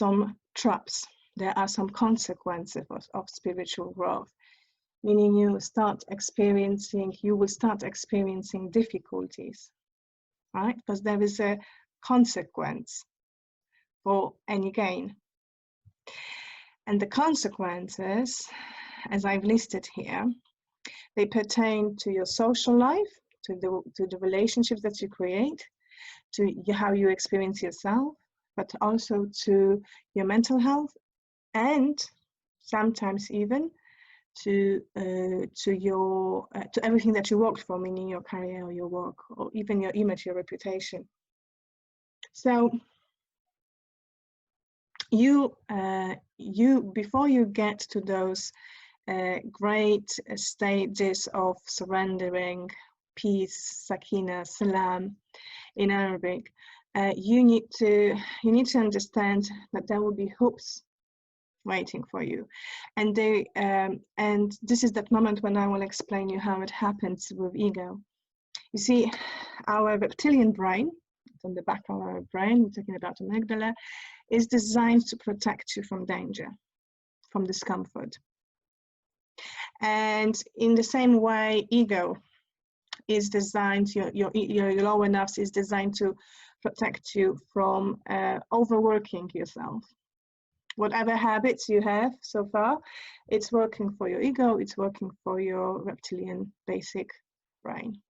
some traps. There are some consequences of spiritual growth, meaning you will start experiencing difficulties, right? Because there is a consequence for any gain. And the consequences, as I've listed here, they pertain to your social life, to the relationships that you create, to how you experience yourself, but also to your mental health, and sometimes even to everything that you worked for, meaning your career or your work, or even your image, your reputation. So you before you get to those great stages of surrendering, peace, sakina, salam in Arabic, you need to understand that there will be hoops waiting for you, and this is that moment when I will explain you how it happens with ego. You see, our reptilian brain, on the back of our brain, we're talking about amygdala, is designed to protect you from danger, from discomfort. And in the same way, ego is designed, your lower nerves is designed to protect you from overworking yourself. Whatever habits you have so far, it's working for your ego, it's working for your reptilian basic brain.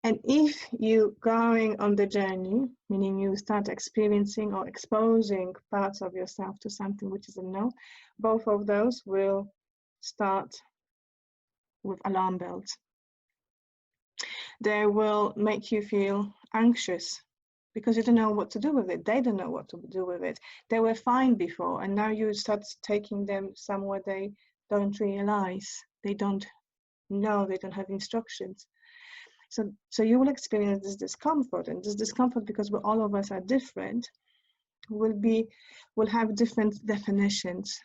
And if you're going on the journey, meaning you start experiencing or exposing parts of yourself to something which is a no, both of those will start with alarm bells. They will make you feel anxious because you don't know what to do with it. They don't know what to do with it. They were fine before, and now you start taking them somewhere they don't realize. They don't know, they don't have instructions. So you will experience this discomfort, and this discomfort, because all of us are different, will have different definitions,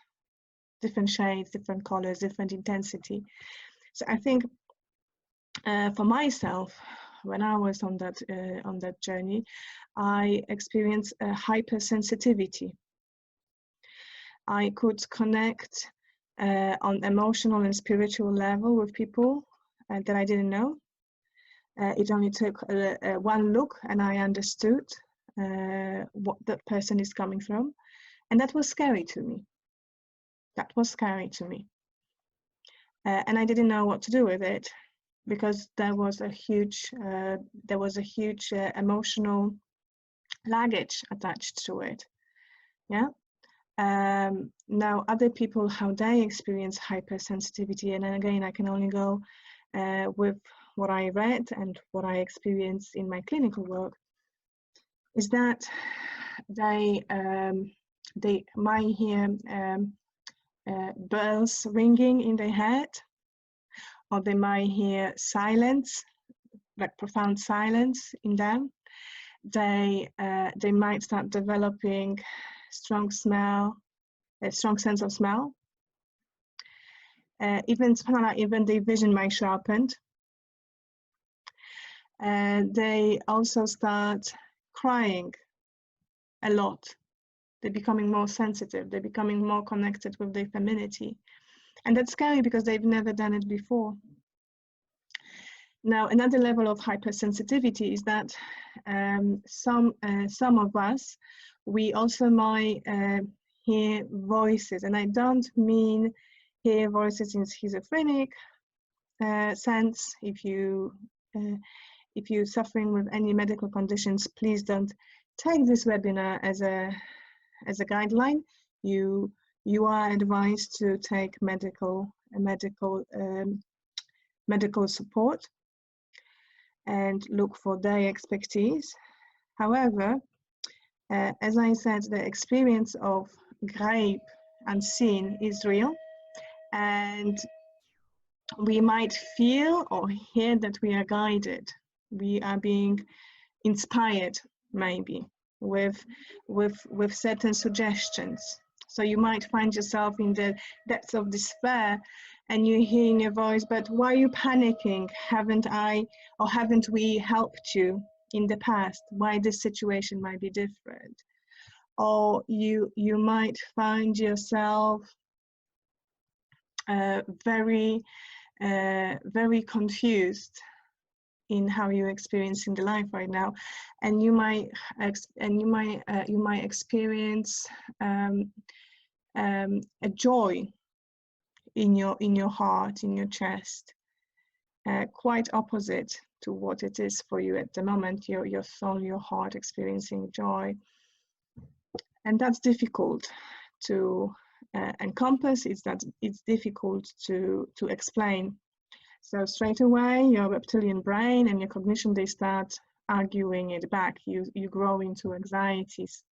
different shades, different colors, different intensity. So I think for myself, when I was on that journey, I experienced a hypersensitivity. I could connect on emotional and spiritual level with people that I didn't know. It only took one look and I understood what that person is coming from. And that was scary to me. That was scary to me. And I didn't know what to do with it, because there was a huge emotional luggage attached to it. Yeah. Now other people, how they experience hypersensitivity, and then again I can only go with what I read and what I experienced in my clinical work, is that they might hear bells ringing in their head, or they might hear silence, like profound silence in them. They might start developing a strong sense of smell. Even their vision might sharpen. They also start crying a lot. They're becoming more sensitive. They're becoming more connected with their femininity. And that's scary because they've never done it before. Now, another level of hypersensitivity is that some of us, we also might hear voices. And I don't mean hear voices in schizophrenic sense. If you're suffering with any medical conditions, please don't take this webinar as a guideline. You are advised to take medical support and look for their expertise. However, as I said, the experience of grape unseen is real, and we might feel or hear that we are guided. We are being inspired, maybe, with certain suggestions. So you might find yourself in the depths of despair and you're hearing a voice, but why are you panicking? Haven't we helped you in the past? Why this situation might be different? or you might find yourself very confused in how you're experiencing the life right now, and you might experience a joy in your heart, in your chest, quite opposite to what it is for you at the moment. Your soul, your heart experiencing joy, and that's difficult to encompass. It's difficult to explain. So straight away, your reptilian brain and your cognition, they start arguing it back. You grow into anxieties.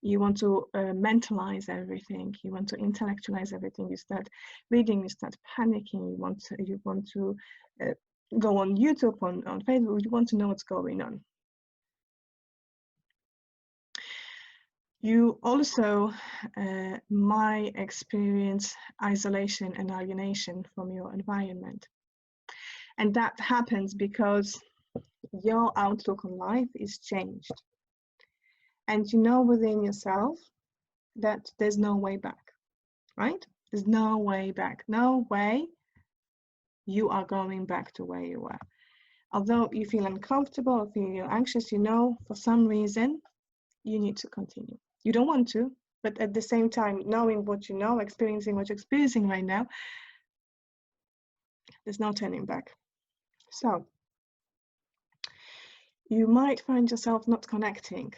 You want to mentalize everything. You want to intellectualize everything. You start reading. You start panicking. You want to go on YouTube, on Facebook. You want to know what's going on. You also might experience isolation and alienation from your environment. And that happens because your outlook on life is changed. And you know within yourself that there's no way back, right? There's no way back. No way you are going back to where you were. Although you feel uncomfortable or feel anxious, you know for some reason you need to continue. You don't want to, but at the same time, knowing what you know, experiencing what you're experiencing right now, there's no turning back. So you might find yourself not connecting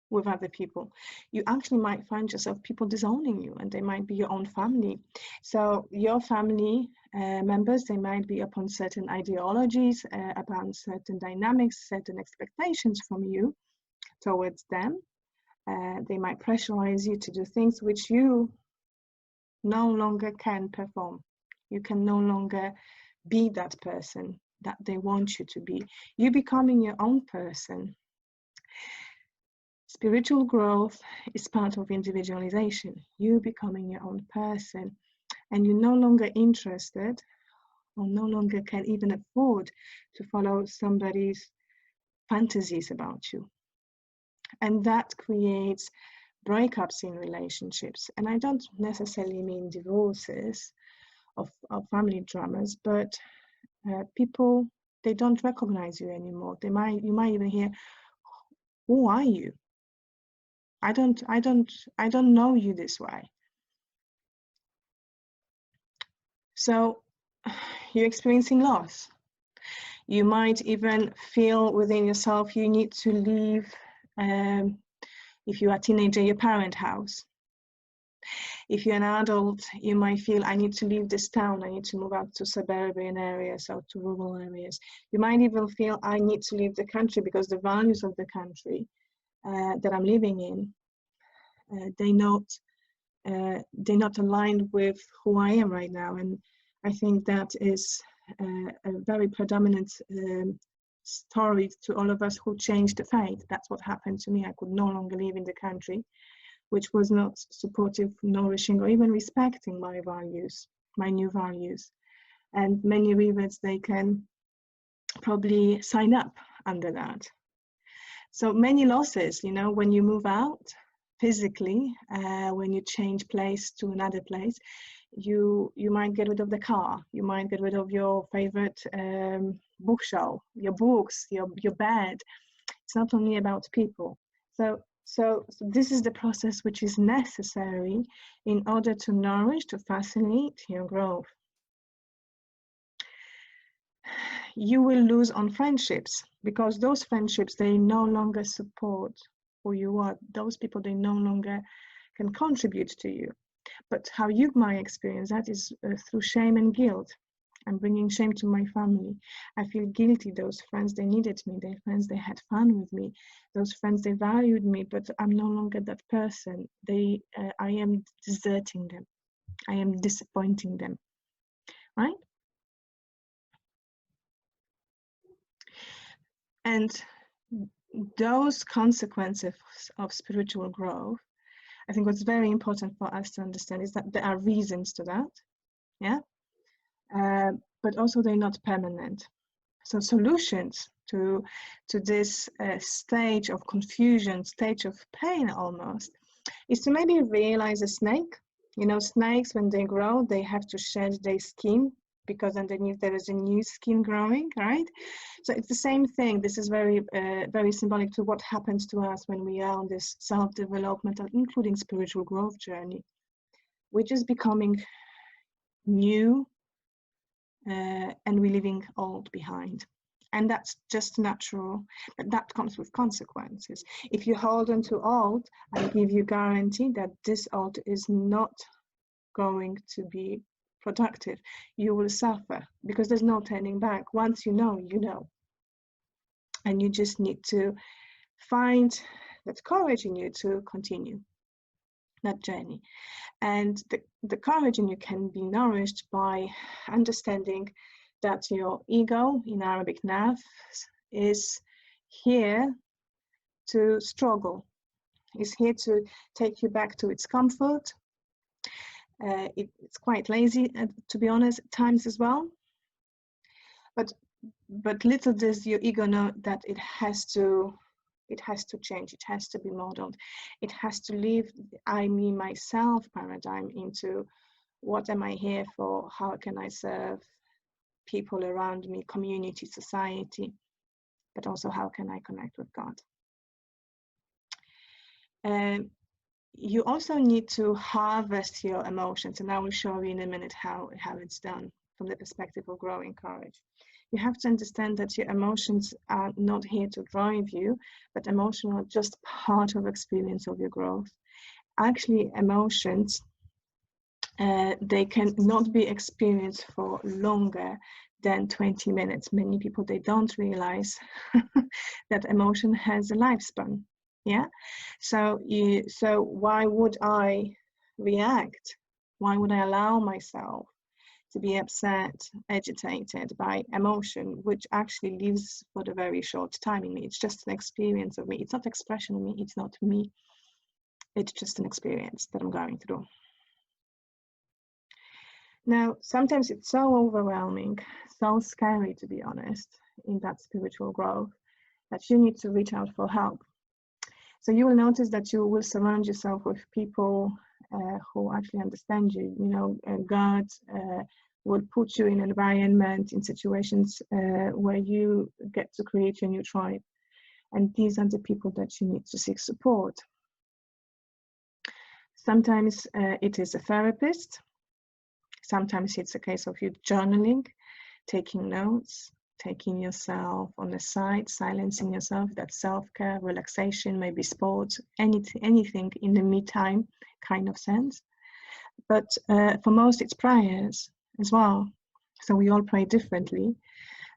with other people. You actually might find yourself people disowning you, and they might be your own family. So your family members, they might be upon certain ideologies, upon certain dynamics, certain expectations from you towards them. They might pressurize you to do things which you no longer can perform. You can no longer be that person that they want you to be. You're becoming your own person. Spiritual growth is part of individualization. You becoming your own person, and you're no longer interested or no longer can even afford to follow somebody's fantasies about you. And that creates breakups in relationships. And I don't necessarily mean divorces of family dramas, but people, they don't recognize you anymore. You might even hear, "Who are you? I don't know you this way." So you're experiencing loss. You might even feel within yourself you need to leave, if you're a teenager, your parent house. If you're an adult, you might feel, I need to leave this town, I need to move out to suburban areas or to rural areas. You might even feel, I need to leave the country because the values of the country that I'm living in, they're not aligned with who I am right now. And I think that is a very predominant story to all of us who changed the faith. That's what happened to me. I could no longer live in the country, which was not supportive, nourishing, or even respecting my values, my new values. And many readers, they can probably sign up under that. So many losses, you know, when you move out physically, when you change place to another place, you might get rid of the car, you might get rid of your favorite bookshelf, your books, your bed. It's not only about people. So this is the process which is necessary in order to nourish, to facilitate your growth. You will lose on friendships because those friendships, they no longer support who you are. Those people, they no longer can contribute to you. But how you might experience that is through shame and guilt. I'm bringing shame to my family. I feel guilty. Those friends, they needed me. They're friends, they had fun with me. Those friends, they valued me, but I'm no longer that person. I am deserting them. I am disappointing them, right? And those consequences of spiritual growth, I think what's very important for us to understand is that there are reasons to that, yeah? But also they're not permanent. So solutions to this stage of confusion, stage of pain almost, is to maybe realize a snake. You know, snakes, when they grow, they have to shed their skin because underneath there is a new skin growing, right? So it's the same thing. This is very, very symbolic to what happens to us when we are on this self-developmental, including spiritual growth journey. We're just becoming new and we're leaving old behind. And that's just natural, but that comes with consequences. If you hold on to old, I give you guarantee that this old is not going to be productive. You will suffer because there's no turning back. Once you know, you know. And you just need to find that courage in you to continue that journey. And the courage in you can be nourished by understanding that your ego, in Arabic nafs, is here to struggle, is here to take you back to its comfort. It's quite lazy, to be honest, at times as well. But little does your ego know that it has to change, it has to be modeled. It has to leave the I, me, myself paradigm into what am I here for? How can I serve people around me, community, society, but also how can I connect with God? You also need to harvest your emotions, and I will show you in a minute how it's done from the perspective of growing courage. You have to understand that your emotions are not here to drive you, but emotions are just part of experience of your growth. Actually, emotions, they can not be experienced for longer than 20 minutes. Many people, they don't realize that emotion has a lifespan. Yeah. So why would I react? Why would I allow myself to be upset, agitated by emotion, which actually lives for a very short time in me? It's just an experience of me. It's not expression of me. It's not me. It's just an experience that I'm going through. Now, sometimes it's so overwhelming, so scary, to be honest, in that spiritual growth, that you need to reach out for help. So you will notice that you will surround yourself with people who actually understand you. You know, God will put you in an environment, in situations where you get to create your new tribe. And these are the people that you need to seek support. Sometimes it is a therapist. Sometimes it's a case of you journaling, taking notes, taking yourself on the side, silencing yourself. That's self-care, relaxation, maybe sports, anything in the me time kind of sense. But for most, it's prayers as well. So we all pray differently.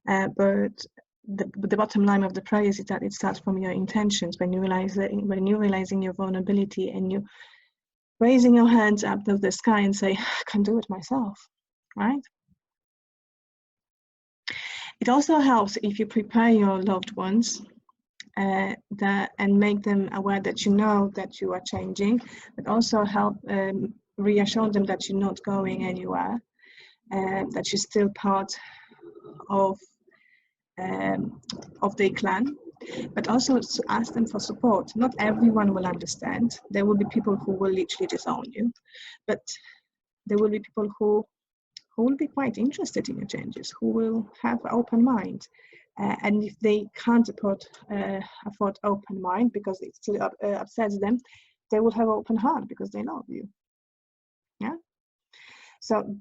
But the bottom line of the prayers is that it starts from your intentions. When you're realizing your vulnerability and you raising your hands up to the sky and say, I can do it myself, right? It also helps if you prepare your loved ones and make them aware that you know that you are changing, but also help reassure them that you're not going anywhere, that you're still part of their clan, but also to ask them for support. Not everyone will understand. There will be people who will literally disown you, but there will be people who will be quite interested in your changes, who will have an open mind. And if they can't afford open mind because it still upsets them, they will have open heart because they love you. Yeah. So